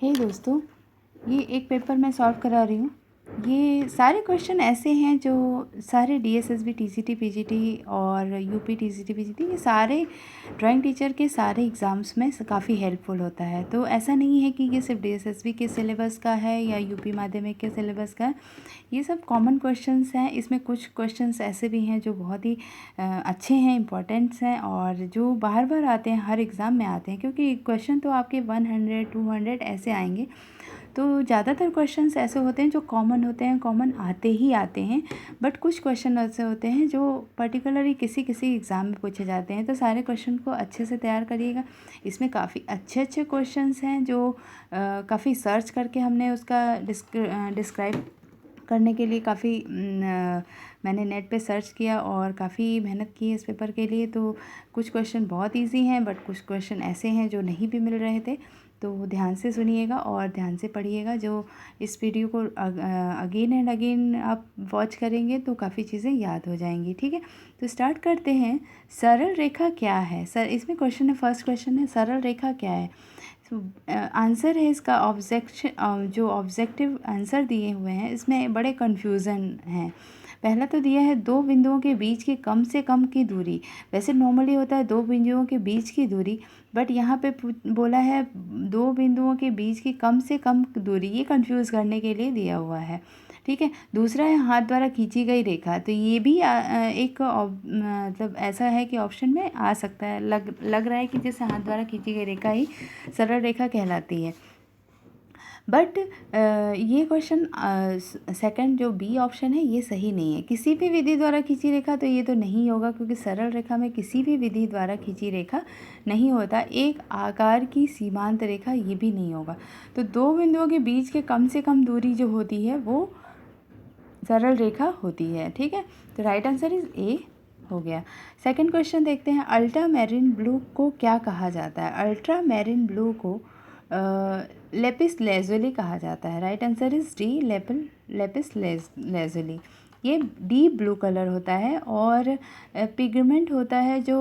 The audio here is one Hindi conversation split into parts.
हे दोस्तों, ये एक पेपर मैं सॉल्व करा रही हूँ। ये सारे क्वेश्चन ऐसे हैं जो सारे डीएसएसबी टीसीटी पीजीटी और यूपी टीसीटी पीजीटी ये सारे ड्राइंग टीचर के सारे एग्ज़ाम्स में काफ़ी हेल्पफुल होता है। तो ऐसा नहीं है कि ये सिर्फ डीएसएसबी के सिलेबस का है या यूपी माध्यमिक के सिलेबस का है। ये सब कॉमन क्वेश्चंस हैं। इसमें कुछ क्वेश्चंस ऐसे भी हैं जो बहुत ही अच्छे हैं, इम्पॉर्टेंट्स हैं और जो बार बार आते हैं, हर एग्ज़ाम में आते हैं, क्योंकि क्वेश्चन तो आपके 100 200 ऐसे आएंगे। तो ज़्यादातर क्वेश्चंस ऐसे होते हैं जो कॉमन होते हैं, कॉमन आते ही आते हैं। बट कुछ क्वेश्चन ऐसे होते हैं जो पर्टिकुलरली किसी किसी एग्ज़ाम में पूछे जाते हैं। तो सारे क्वेश्चन को अच्छे से तैयार करिएगा। इसमें काफ़ी अच्छे अच्छे क्वेश्चंस हैं जो काफ़ी सर्च करके हमने उसका डिस्क्राइब करने के लिए काफ़ी मैंने नेट पे सर्च किया और काफ़ी मेहनत की है इस पेपर के लिए। तो कुछ क्वेश्चन बहुत इजी हैं, बट कुछ क्वेश्चन ऐसे हैं जो नहीं भी मिल रहे थे। तो ध्यान से सुनिएगा और ध्यान से पढ़िएगा। जो इस वीडियो को अगेन एंड अगेन आप वॉच करेंगे तो काफ़ी चीज़ें याद हो जाएंगी। ठीक है, तो स्टार्ट करते हैं। सरल रेखा क्या है? सर, इसमें क्वेश्चन है, फर्स्ट क्वेश्चन है, सरल रेखा क्या है? आंसर है इसका ऑब्जेक्शन। जो ऑब्जेक्टिव आंसर दिए हुए हैं इसमें बड़े कन्फ्यूज़न हैं। पहला तो दिया है दो बिंदुओं के बीच की कम से कम की दूरी। वैसे नॉर्मली होता है दो बिंदुओं के बीच की दूरी, बट यहाँ पे बोला है दो बिंदुओं के बीच की कम से कम दूरी। ये कंफ्यूज करने के लिए दिया हुआ है। ठीक है, दूसरा है हाथ द्वारा खींची गई रेखा। तो ये भी एक मतलब ऐसा है कि ऑप्शन में आ सकता है, लग रहा है कि जैसे हाथ द्वारा खींची गई रेखा ही सरल रेखा कहलाती है। बट ये क्वेश्चन सेकंड जो बी ऑप्शन है ये सही नहीं है। किसी भी विधि द्वारा खींची रेखा, तो ये तो नहीं होगा, क्योंकि सरल रेखा में किसी भी विधि द्वारा खींची रेखा नहीं होता। एक आकार की सीमांत रेखा, ये भी नहीं होगा। तो दो बिंदुओं के बीच के कम से कम दूरी जो होती है वो सरल रेखा होती है। ठीक है, तो राइट आंसर इज ए हो गया। सेकंड क्वेश्चन देखते हैं। अल्ट्रा मैरिन ब्लू को क्या कहा जाता है? अल्ट्रा मैरिन ब्लू को लेपिस लेजुली कहा जाता है। Right answer is D, lapis lazuli. ये डीप ब्लू कलर होता है और पिगमेंट होता है जो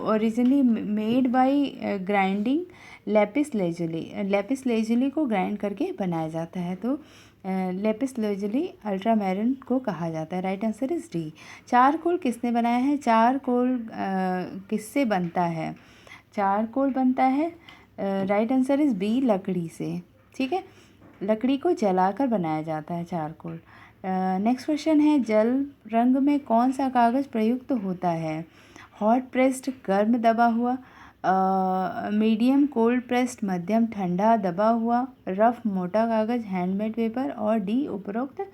originally made by grinding lapis lazuli को ग्राइंड करके बनाया जाता है। तो लेपिस लेजुली अल्ट्रा मैरिन को कहा जाता है। Right answer is D. Charcoal किसने बनाया है? चारकोल किससे बनता है? चारकोल बनता है, राइट आंसर इज बी, लकड़ी से। ठीक है, लकड़ी को जलाकर बनाया जाता है चारकोल। नेक्स्ट क्वेश्चन है। जल रंग में कौन सा कागज़ प्रयुक्त होता है? हॉट प्रेस्ड गर्म दबा हुआ, मीडियम कोल्ड प्रेस्ड मध्यम ठंडा दबा हुआ, रफ मोटा कागज़ हैंडमेड पेपर, और डी उपरोक्त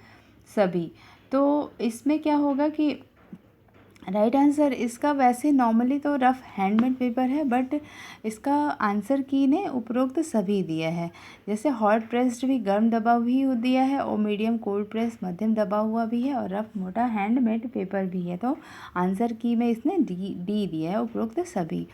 सभी। तो इसमें क्या होगा कि राइट आंसर इसका वैसे नॉर्मली तो रफ हैंडमेड पेपर है, बट इसका आंसर की ने उपरोक्त सभी दिया है। जैसे हॉट प्रेस्ड भी गर्म दबा हुई दिया है, और मीडियम कोल्ड प्रेस मध्यम दबा हुआ भी है, और रफ मोटा हैंडमेड पेपर भी है। तो आंसर की में इसने डी दिया है, उपरोक्त सभी।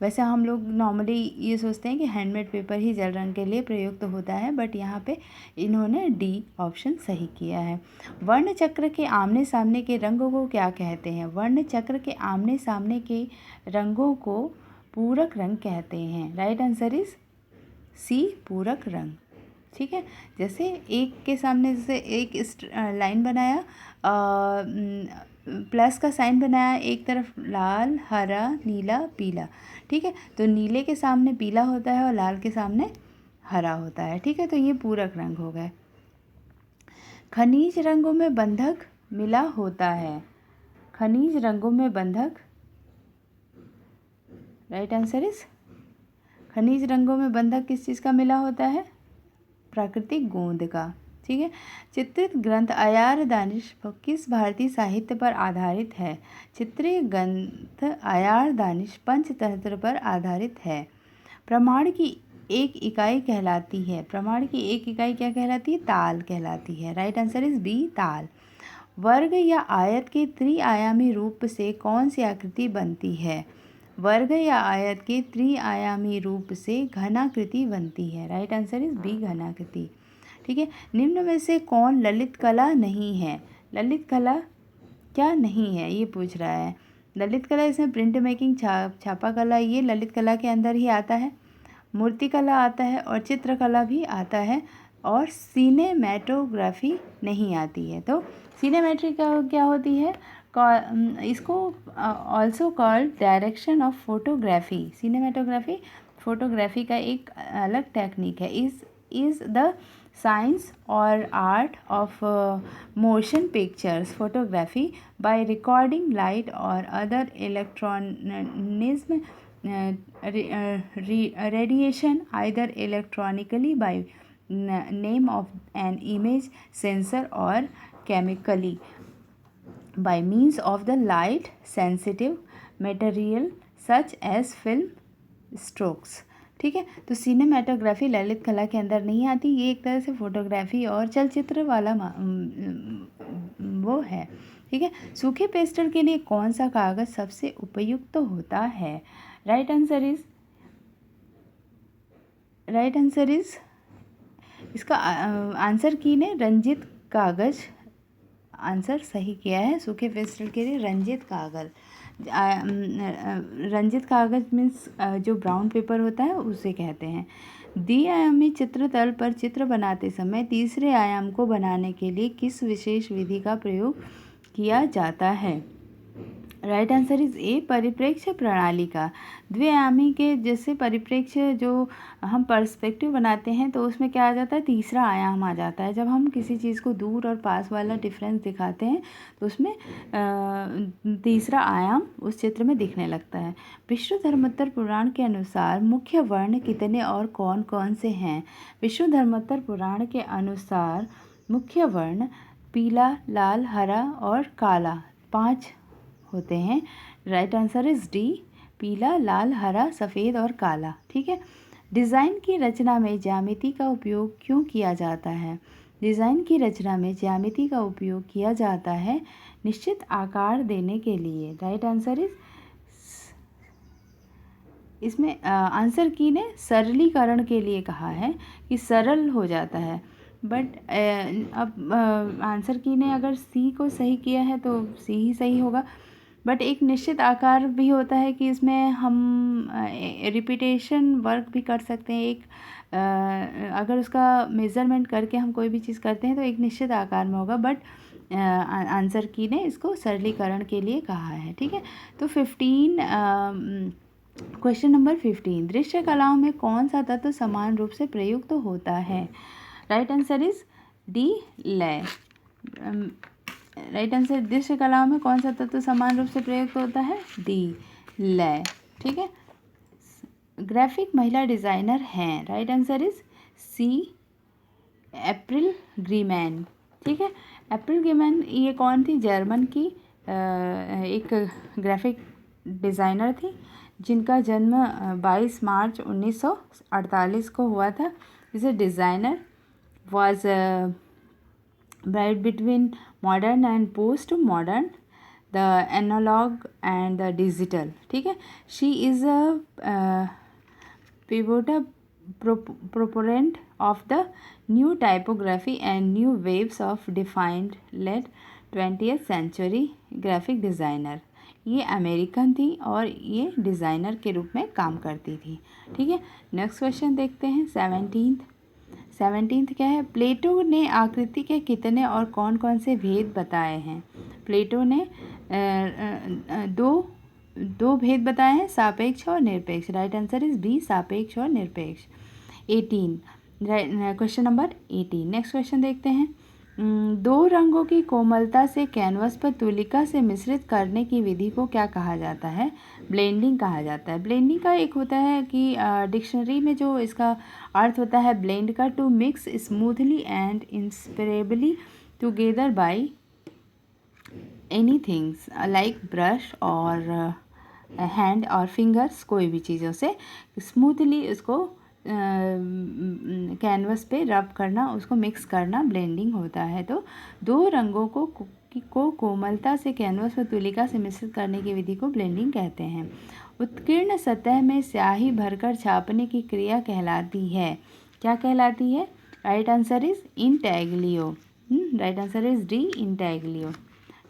वैसे हम लोग नॉर्मली ये सोचते हैं कि हैंडमेड पेपर ही जल रंग के लिए प्रयुक्त होता है, बट यहाँ पे इन्होंने डी ऑप्शन सही किया है। वर्ण चक्र के आमने सामने के रंगों को क्या कहते हैं? वर्ण चक्र के आमने सामने के रंगों को पूरक रंग कहते हैं। राइट आंसर इज सी, पूरक रंग। ठीक है, जैसे एक के सामने जैसे एक लाइन बनाया, प्लस का साइन बनाया, एक तरफ लाल, हरा, नीला, पीला। ठीक है, तो नीले के सामने पीला होता है और लाल के सामने हरा होता है। ठीक है, तो ये पूरक रंग हो गए। खनिज रंगों में बंधक मिला होता है। खनिज रंगों में बंधक, राइट आंसर इज खनिज रंगों में बंधक किस चीज़ का मिला होता है? प्राकृतिक गोंद का। ठीक है, चित्रित ग्रंथ अयार दानिश किस भारतीय साहित्य पर आधारित है? चित्रित ग्रंथ अयार दानिश पंचतंत्र पर आधारित है। प्रमाण की एक इकाई कहलाती है। प्रमाण की एक इकाई क्या कहलाती है? ताल कहलाती है। राइट आंसर इज बी, ताल। वर्ग या आयत के त्रिआयामी रूप से कौन सी आकृति बनती है? वर्ग या आयत के त्रिआयामी रूप से घनाकृति बनती है। राइट आंसर इज बी, घनाकृति। ठीक है, निम्न में से कौन ललित कला नहीं है? ललित कला क्या नहीं है, ये पूछ रहा है। ललित कला इसमें प्रिंट मेकिंग, छापा कला, ये ललित कला के अंदर ही आता है। मूर्तिकला आता है और चित्रकला भी आता है और सिनेमैटोग्राफी नहीं आती है। तो सिनेमैट्री क्या होती है? इसको also called direction of photography. Cinematography photography का एक अलग टेक्निक है। इज़ द साइंस और art of motion pictures photography by recording light और other इलेक्ट्रॉनिज्म radiation either electronically by name of an image sensor or chemically by means of the light sensitive material such as film strokes। ठीक है, तो सिनेमेटोग्राफी ललित कला के अंदर नहीं आती, ये एक तरह से फोटोग्राफी और चलचित्र वाला वो है। ठीक है, सूखे पेस्टल के लिए कौन सा कागज़ सबसे उपयुक्त होता है? राइट आंसर इज इसका आंसर की ने रंजित कागज़ आंसर सही किया है। सूखे पेस्टल के लिए रंजित कागज़। रंजित कागज़ मीन्स जो ब्राउन पेपर होता है उसे कहते हैं। द्विआयामी चित्रतल पर चित्र बनाते समय तीसरे आयाम को बनाने के लिए किस विशेष विधि का प्रयोग किया जाता है? राइट आंसर इज ए, परिप्रेक्ष्य प्रणाली का। द्विआयामी के जैसे परिप्रेक्ष्य जो हम पर्सपेक्टिव बनाते हैं तो उसमें क्या आ जाता है? तीसरा आयाम आ जाता है। जब हम किसी चीज़ को दूर और पास वाला डिफरेंस दिखाते हैं तो उसमें तीसरा आयाम उस चित्र में दिखने लगता है। विष्णुधर्मोत्तर पुराण के अनुसार मुख्य वर्ण कितने और कौन कौन से हैं? विष्णुधर्मोत्तर पुराण के अनुसार मुख्य वर्ण पीला, लाल, हरा और काला 5 होते हैं। राइट आंसर इज डी, पीला, लाल, हरा, सफ़ेद और काला। ठीक है, डिज़ाइन की रचना में ज्यामिति का उपयोग क्यों किया जाता है? डिज़ाइन की रचना में ज्यामिति का उपयोग किया जाता है निश्चित आकार देने के लिए। राइट आंसर इज इसमें आंसर की ने सरलीकरण के लिए कहा है कि सरल हो जाता है, बट अब आंसर की ने अगर सी को सही किया है तो सी ही सही होगा। बट एक निश्चित आकार भी होता है कि इसमें हम रिपीटेशन वर्क भी कर सकते हैं। एक अगर उसका मेज़रमेंट करके हम कोई भी चीज़ करते हैं तो एक निश्चित आकार में होगा, बट आंसर की ने इसको सरलीकरण के लिए कहा है। ठीक है, तो 15 क्वेश्चन नंबर 15, दृश्य कलाओं में कौन सा तत्व समान रूप से प्रयुक्त होता है? राइट आंसर इज डी, लय। राइट आंसर, दृश्य कलाओं में कौन सा तत्व समान रूप से प्रयुक्त होता है? डी, लय। ठीक है, ग्राफिक महिला डिज़ाइनर हैं। Right answer is C, April Greiman. ठीक है, एप्रिल ग्रीमैन ये कौन थी? जर्मन की एक ग्राफिक डिज़ाइनर थी जिनका जन्म 22 मार्च 1948 को हुआ था। इस designer was right between modern and post modern, the analog and the digital। ठीक है, she is a pivotal proponent of the new typography and new waves of defined late 20th century graphic designer। ये अमेरिकन थी और ये डिज़ाइनर के रूप में काम करती थी। ठीक है, नेक्स्ट क्वेश्चन देखते हैं। 17th क्या है? प्लेटो ने आकृति के कितने और कौन कौन से भेद बताए हैं? प्लेटो ने दो भेद बताए हैं, सापेक्ष और निरपेक्ष। राइट आंसर इज बी, सापेक्ष और निरपेक्ष। 18, क्वेश्चन नंबर 18। नेक्स्ट क्वेश्चन देखते हैं। दो रंगों की कोमलता से कैनवस पर तुलिका से मिश्रित करने की विधि को क्या कहा जाता है? ब्लेंडिंग कहा जाता है। ब्लेंडिंग का एक होता है कि डिक्शनरी में जो इसका अर्थ होता है ब्लेंड का, to mix smoothly and inseparably together by any things like brush और हैंड और फिंगर्स, कोई भी चीज़ों से स्मूथली उसको कैनवस पे रब करना, उसको मिक्स करना ब्लेंडिंग होता है। तो दो रंगों को कोमलता से कैनवस पर तुलिका से मिश्रित करने की विधि को ब्लेंडिंग कहते हैं। उत्कीर्ण सतह में स्याही भरकर छापने की क्रिया कहलाती है, क्या कहलाती है? Right answer is intaglio. Right answer is D, intaglio.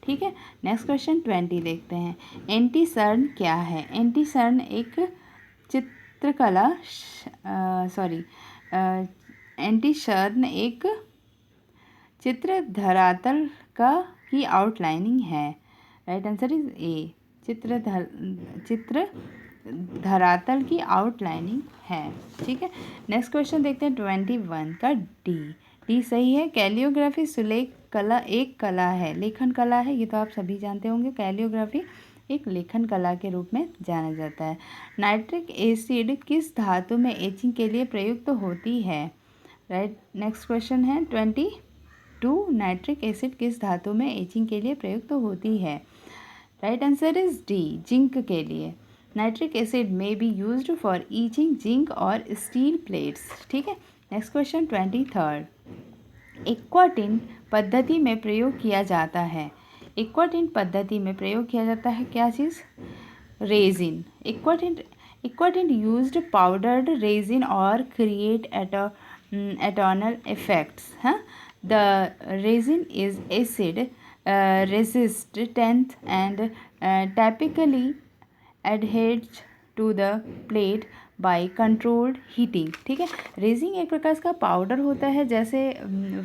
ठीक है, नेक्स्ट क्वेश्चन 20 देखते हैं। एंटीसर्न क्या है? एंटीसर्न एक चित्रकला एंटीशर्न एक चित्र धरातल की आउटलाइनिंग है। राइट आंसर इज ए, चित्र धरातल की आउटलाइनिंग है। ठीक है, नेक्स्ट क्वेश्चन देखते हैं 21 का डी सही है। कैलियोग्राफी सुलेख कला एक कला है, लेखन कला है, ये तो आप सभी जानते होंगे। कैलियोग्राफी एक लेखन कला के रूप में जाना जाता है। नाइट्रिक एसिड किस धातु में एचिंग के लिए प्रयुक्त होती है? राइट, नेक्स्ट क्वेश्चन है 22, नाइट्रिक एसिड किस धातु में एचिंग के लिए प्रयुक्त होती है? Right answer is D, zinc के लिए। नाइट्रिक एसिड में be used for itching zinc और स्टील प्लेट्स। ठीक है, नेक्स्ट क्वेश्चन 23, एक्वाटिन पद्धति में प्रयोग किया जाता है। एक्वाटिन पद्धति में प्रयोग किया जाता है क्या चीज़? रेजिन। एक्वाटिन यूज्ड पाउडर्ड रेजिन और क्रिएट एटोनल इफेक्ट्स। हाँ, the resin is acid resistant and typically adheres to the plate by controlled heating। ठीक है, रेजिन एक प्रकार का पाउडर होता है, जैसे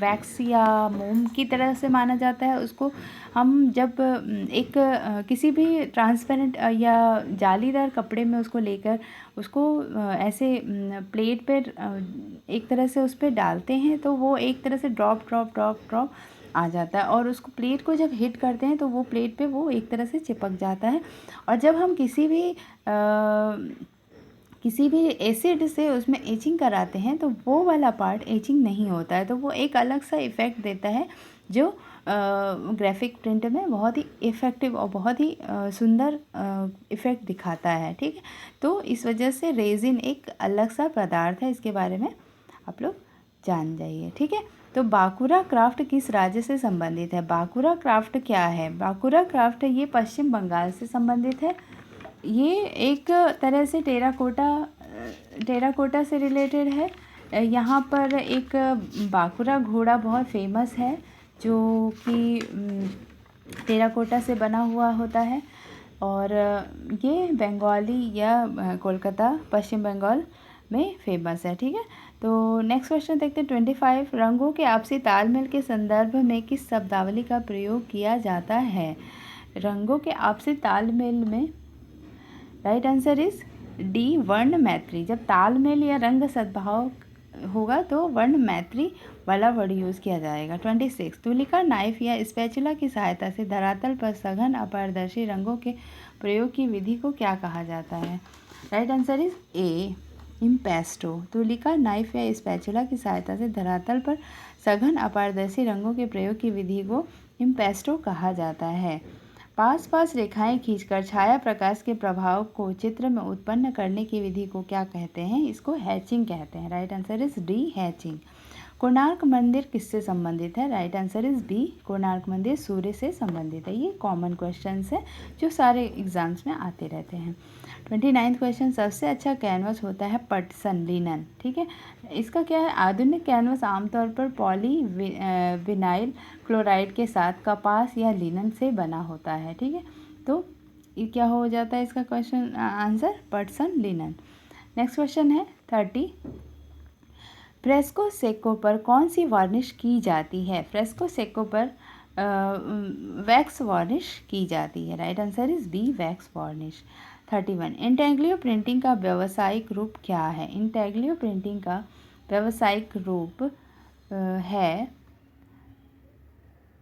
वैक्स या मोम की तरह से माना जाता है। उसको हम जब एक किसी भी ट्रांसपेरेंट या जालीदार कपड़े में उसको लेकर उसको ऐसे प्लेट पर एक तरह से उस पर डालते हैं तो वो एक तरह से ड्रॉप आ जाता है, और उसको प्लेट को जब हिट करते हैं तो वो प्लेट पे वो एक तरह से चिपक जाता है। और जब हम किसी भी एसिड से उसमें एचिंग कराते हैं तो वो वाला पार्ट एचिंग नहीं होता है, तो वो एक अलग सा इफ़ेक्ट देता है जो ग्राफिक प्रिंट में बहुत ही इफ़ेक्टिव और बहुत ही सुंदर इफ़ेक्ट दिखाता है। ठीक है, तो इस वजह से रेजिन एक अलग सा पदार्थ है, इसके बारे में आप लोग जान जाइए। ठीक है, तो बाकुरा क्राफ्ट किस राज्य से संबंधित है? बाकुरा क्राफ्ट क्या है? बाकुरा क्राफ्ट ये पश्चिम बंगाल से संबंधित है। ये एक तरह से टेराकोटा से रिलेटेड है। यहाँ पर एक बाकुरा घोड़ा बहुत फेमस है जो कि टेराकोटा से बना हुआ होता है, और ये बंगाली या कोलकाता पश्चिम बंगाल में फेमस है। ठीक है, तो नेक्स्ट क्वेश्चन देखते हैं 25, रंगों के आपसी तालमेल के संदर्भ में किस शब्दावली का प्रयोग किया जाता है? रंगों के आपसी तालमेल में राइट आंसर इज डी, वर्ण मैत्री। जब तालमेल या रंग सद्भाव होगा तो वर्ण मैत्री वाला वर्ड यूज़ किया जाएगा। 26, तुलिका नाइफ या स्पैचुला की सहायता से धरातल पर सघन अपारदर्शी रंगों के प्रयोग की विधि को क्या कहा जाता है? Right answer is A, impasto. Tulika knife या स्पैचुला की सहायता से धरातल पर सघन अपारदर्शी रंगों के प्रयोग की विधि को इम्पेस्टो कहा जाता है। पास रेखाएं खींचकर छाया प्रकाश के प्रभाव को चित्र में उत्पन्न करने की विधि को क्या कहते हैं? इसको हैचिंग कहते हैं। Right answer is D, hatching. Konark मंदिर किससे संबंधित है? Right answer is B, Konark मंदिर सूर्य से संबंधित है। ये कॉमन क्वेश्चंस है जो सारे एग्जाम्स में आते रहते हैं। 29 क्वेश्चन, सबसे अच्छा कैनवस होता है पटसन, लिनन। ठीक है, इसका क्या है? आधुनिक कैनवस आमतौर पर विनाइल क्लोराइड के साथ कपास या लिनन से बना होता है। ठीक है, तो ये क्या हो जाता है इसका क्वेश्चन आंसर? पटसन, लिनन। नेक्स्ट क्वेश्चन है 30, फ्रेस्को सेको पर कौन सी वार्निश की जाती है? फ्रेस्को सेको पर वैक्स वार्निश की जाती है। Right answer is B, wax varnish. 31, intaglio printing का व्यावसायिक रूप क्या है? इंटेग्लियो प्रिंटिंग का व्यावसायिक रूप है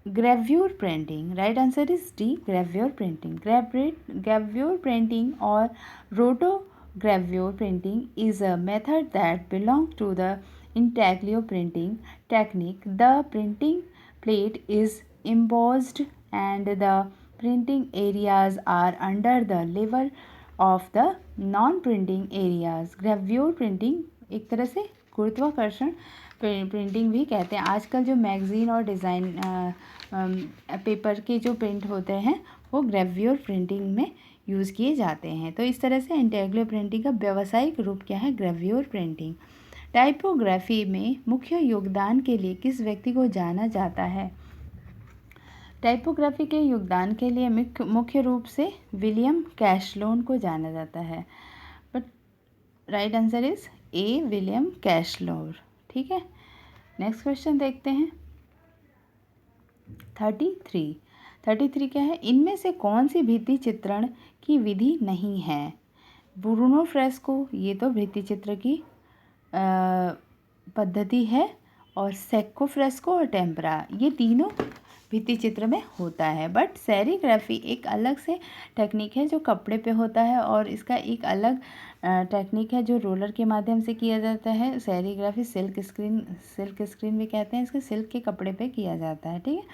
gravure printing. Right answer is D, gravure printing. Gravure printing और rotogravure printing is a method that belongs to the intaglio printing technique. The printing plate is embossed and the printing areas are under the level of the non-printing areas. Gravure printing एक तरह से गुरुत्वाकर्षण प्रिंटिंग भी कहते हैं। आजकल जो मैगज़ीन और डिज़ाइन पेपर के जो प्रिंट होते हैं वो ग्रेव्यूर प्रिंटिंग में यूज़ किए जाते हैं। तो इस तरह से इंटेग्लियो प्रिंटिंग का व्यावसायिक रूप क्या है? Gravure printing. टाइपोग्राफी में मुख्य योगदान के लिए किस व्यक्ति को जाना जाता है? टाइपोग्राफी के योगदान के लिए मुख्य रूप से विलियम कैशलोन को जाना जाता है। But right answer is A William कैशलोर। ठीक है, नेक्स्ट क्वेश्चन देखते हैं। 33 क्या है? इनमें से कौन सी भित्ति चित्रण की विधि नहीं है? ब्रूनो फ्रेस्को, ये तो भित्ति चित्र की पद्धति है, और सेक्को फ्रेस्को और टेम्परा, ये तीनों भित्ति चित्र में होता है। बट सेरीग्राफी एक अलग से टेक्निक है जो कपड़े पे होता है, और इसका एक अलग टेक्निक है जो रोलर के माध्यम से किया जाता है। सेरीग्राफी सिल्क स्क्रीन भी कहते हैं इसके, सिल्क के कपड़े पे किया जाता है। ठीक है,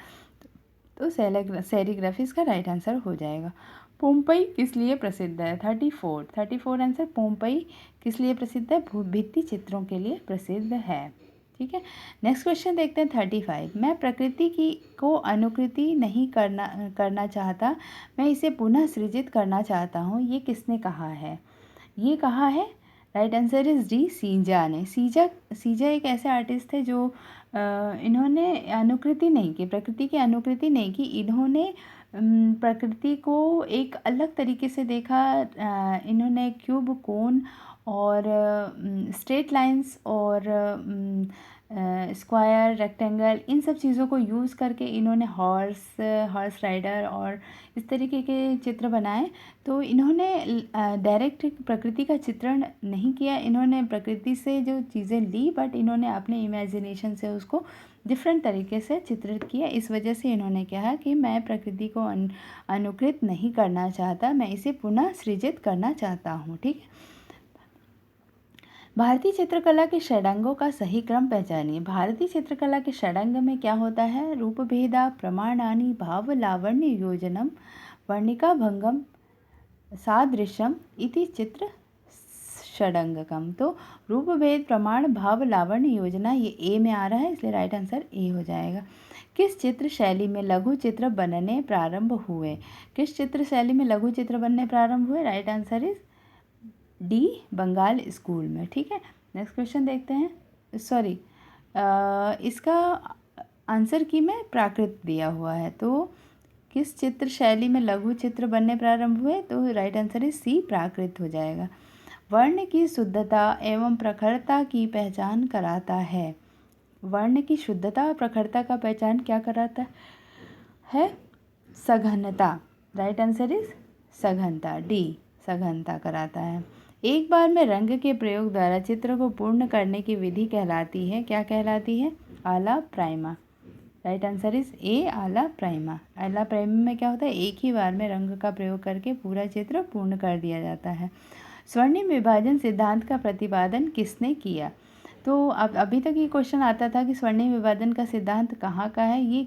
तो सेरीग्राफी इसका राइट आंसर हो जाएगा। पोम्पई किस लिए प्रसिद्ध है? 34 आंसर। पोम्पई किस लिए प्रसिद्ध है? भित्ति चित्रों के लिए प्रसिद्ध है। ठीक है, नेक्स्ट क्वेश्चन देखते हैं। 35 मैं प्रकृति को अनुकृति नहीं करना चाहता, मैं इसे पुनः सृजित करना चाहता हूँ, ये किसने कहा है? ये कहा है, राइट आंसर इज डी, सीजा ने। सीजा एक ऐसे आर्टिस्ट थे जो इन्होंने अनुकृति नहीं की, प्रकृति की अनुकृति नहीं की, इन्होंने प्रकृति को एक अलग तरीके से देखा। इन्होंने क्यूब, कोन और स्ट्रेट लाइंस और स्क्वायर, रेक्टेंगल, इन सब चीज़ों को यूज़ करके इन्होंने हॉर्स राइडर और इस तरीके के चित्र बनाए। तो इन्होंने डायरेक्ट प्रकृति का चित्रण नहीं किया, इन्होंने प्रकृति से जो चीज़ें ली, बट इन्होंने अपने इमेजिनेशन से उसको डिफरेंट तरीके से चित्रित किया। इस वजह से इन्होंने कहा कि मैं प्रकृति को अनुकृत नहीं करना चाहता, मैं इसे पुनः सृजित करना चाहता हूँ। ठीक है, भारतीय चित्रकला के षडंगों का सही क्रम पहचानिए। भारतीय चित्रकला के षडंग में क्या होता है? रूपभेदा, प्रमाणानि, भाव लावण्य योजनम, वर्णिका भंगम, सादृश्यम इति चित्र षडंगकम। तो रूपभेद, प्रमाण, भाव लावण्य योजना, ये ए में आ रहा है, इसलिए राइट आंसर ए हो जाएगा। किस चित्र शैली में लघु चित्र बनने प्रारंभ हुए? किस चित्र शैली में लघु चित्र बनने प्रारंभ हुए? Right answer is D, Bengal school में। ठीक है, नेक्स्ट क्वेश्चन देखते हैं। सॉरी, इसका आंसर की में प्राकृत दिया हुआ है, तो किस चित्र शैली में लघु चित्र बनने प्रारंभ हुए? तो राइट आंसर इज सी, प्राकृत हो जाएगा। वर्ण की शुद्धता एवं प्रखरता की पहचान कराता है। वर्ण की शुद्धता और प्रखरता का पहचान क्या कराता है? सघनता। राइट आंसर इज सघनता, डी, सघनता कराता है। एक बार में रंग के प्रयोग द्वारा चित्र को पूर्ण करने की विधि कहलाती है, क्या कहलाती है? आला प्राइमा। राइट आंसर इज ए, आला प्राइमा। आला प्राइमा में क्या होता है? एक ही बार में रंग का प्रयोग करके पूरा चित्र पूर्ण कर दिया जाता है। स्वर्णिम विभाजन सिद्धांत का प्रतिपादन किसने किया? तो अब अभी तक ये क्वेश्चन आता था कि स्वर्णिम विभाजन का सिद्धांत कहाँ का है? ये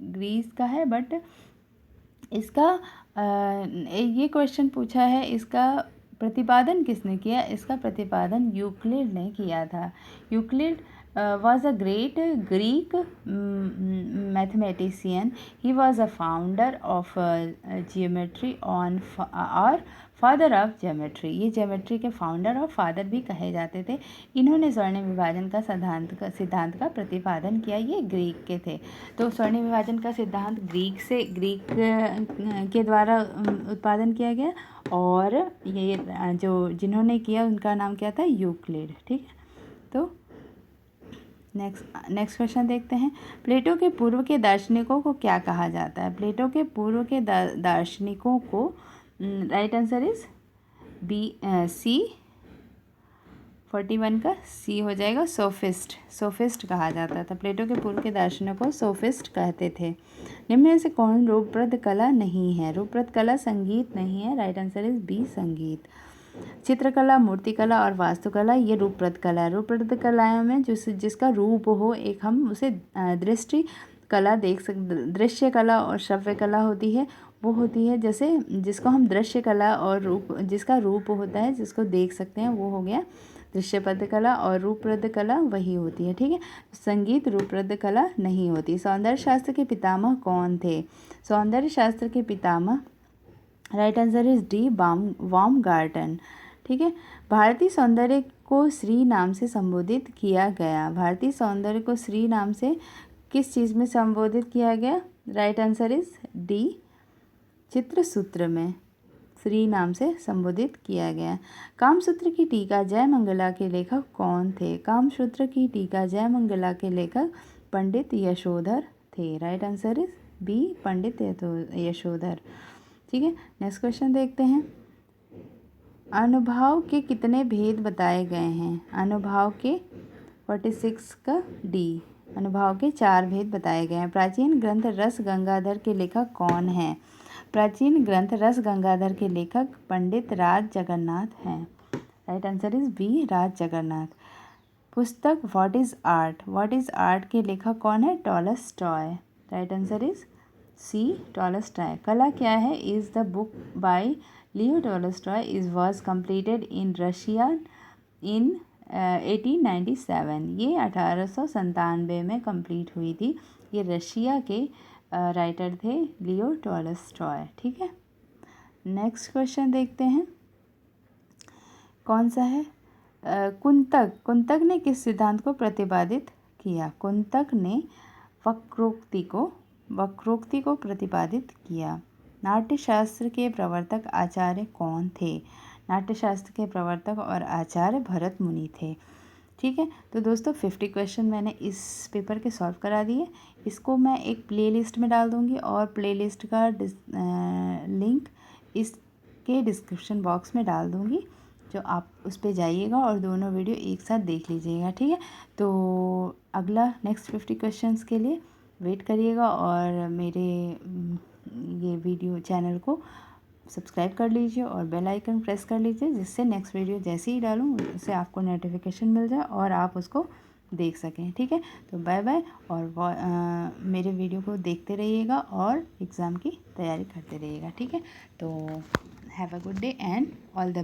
ग्रीस का है, बट इसका ये क्वेश्चन पूछा है, इसका प्रतिपादन किसने किया? इसका प्रतिपादन यूक्लिड ने किया था। Euclid was a great Greek mathematician. He was a founder of geometry or father of geometry. ये geometry के founder और father भी कहे जाते थे। इन्होंने स्वर्णिम विभाजन का सिद्धांत का प्रतिपादन किया। ये ग्रीक के थे। तो स्वर्णिम विभाजन का सिद्धांत ग्रीक के द्वारा उत्पादन किया गया, और ये जिन्होंने किया उनका नाम क्या था? यूक्लिड। ठीक है, तो नेक्स्ट क्वेश्चन देखते हैं। प्लेटो के पूर्व के दार्शनिकों को क्या कहा जाता है? प्लेटो के पूर्व के दार्शनिकों को राइट आंसर इज बी, सी, 41 का सी हो जाएगा, सोफिस्ट कहा जाता था। प्लेटो के पूर्व के दार्शनिकों को सोफिस्ट कहते थे। निम्न में से कौन रूपप्रद कला नहीं है? रूपप्रद कला संगीत नहीं है, राइट आंसर इज बी, संगीत। चित्रकला, मूर्तिकला और वास्तुकला, ये रूपप्रद कला है। रूपप्रद कलाओं में जिसका रूप हो, एक हम उसे दृष्टि कला दृश्य कला और श्रव्य कला होती है। वो होती है जैसे जिसको हम दृश्य कला, और जिसका रूप होता है, जिसको देख सकते हैं, वो हो गया दृश्यपद कला, और रूपप्रद कला वही होती है। ठीक है, संगीत रूपप्रद कला नहीं होती। सौंदर्य शास्त्र के पितामह कौन थे? सौंदर्य शास्त्र के पितामह, राइट आंसर इज डी, बाउमगार्टन। ठीक है, भारतीय सौंदर्य को श्री नाम से संबोधित किया गया। भारतीय सौंदर्य को श्री नाम से किस चीज़ में संबोधित किया गया? राइट आंसर इज डी, चित्रसूत्र में। श्री नाम से संबोधित किया गया। कामसूत्र की टीका जयमंगला के लेखक कौन थे? कामसूत्र की टीका जयमंगला के लेखक पंडित यशोधर थे। राइट आंसर इज बी, पंडित यशोधर। ठीक है, नेक्स्ट क्वेश्चन देखते हैं। अनुभाव के कितने भेद बताए गए हैं? अनुभाव के 46 का डी, अनुभाव के 4 भेद बताए गए हैं। प्राचीन ग्रंथ रस गंगाधर के लेखक कौन हैं? प्राचीन ग्रंथ रस गंगाधर के लेखक पंडित राज जगन्नाथ हैं। Right answer is B, Raj Jagannath. पुस्तक what is art, what is art के लेखक कौन है? Tolstoy. Right answer is C, Tolstoy. कला क्या है is the book by Leo Tolstoy is was completed in Russia in 1897। ये 1897 में कंप्लीट हुई थी। ये रशिया के राइटर थे लियो टॉलस्टॉय। ठीक है, नेक्स्ट क्वेश्चन देखते हैं। कौन सा है? कुंतक ने किस सिद्धांत को प्रतिपादित किया? कुंतक ने वक्रोक्ति को प्रतिपादित किया। नाट्यशास्त्र के प्रवर्तक आचार्य कौन थे? नाट्यशास्त्र के प्रवर्तक और आचार्य भरत मुनि थे। ठीक है, तो दोस्तों 50 क्वेश्चन मैंने इस पेपर के सॉल्व करा दिए। इसको मैं एक प्लेलिस्ट में डाल दूँगी और प्लेलिस्ट का लिंक इसके डिस्क्रिप्शन बॉक्स में डाल दूँगी, जो आप उस पर जाइएगा और दोनों वीडियो एक साथ देख लीजिएगा। ठीक है, तो अगला नेक्स्ट 50 क्वेश्चंस के लिए वेट करिएगा और मेरे ये वीडियो चैनल को सब्सक्राइब कर लीजिए और बेल आइकन प्रेस कर लीजिए, जिससे नेक्स्ट वीडियो जैसे ही डालूँ उससे आपको नोटिफिकेशन मिल जाए और आप उसको देख सकें। ठीक है, तो बाय बाय, और मेरे वीडियो को देखते रहिएगा और एग्ज़ाम की तैयारी करते रहिएगा। ठीक है, तो have a good day and all the best.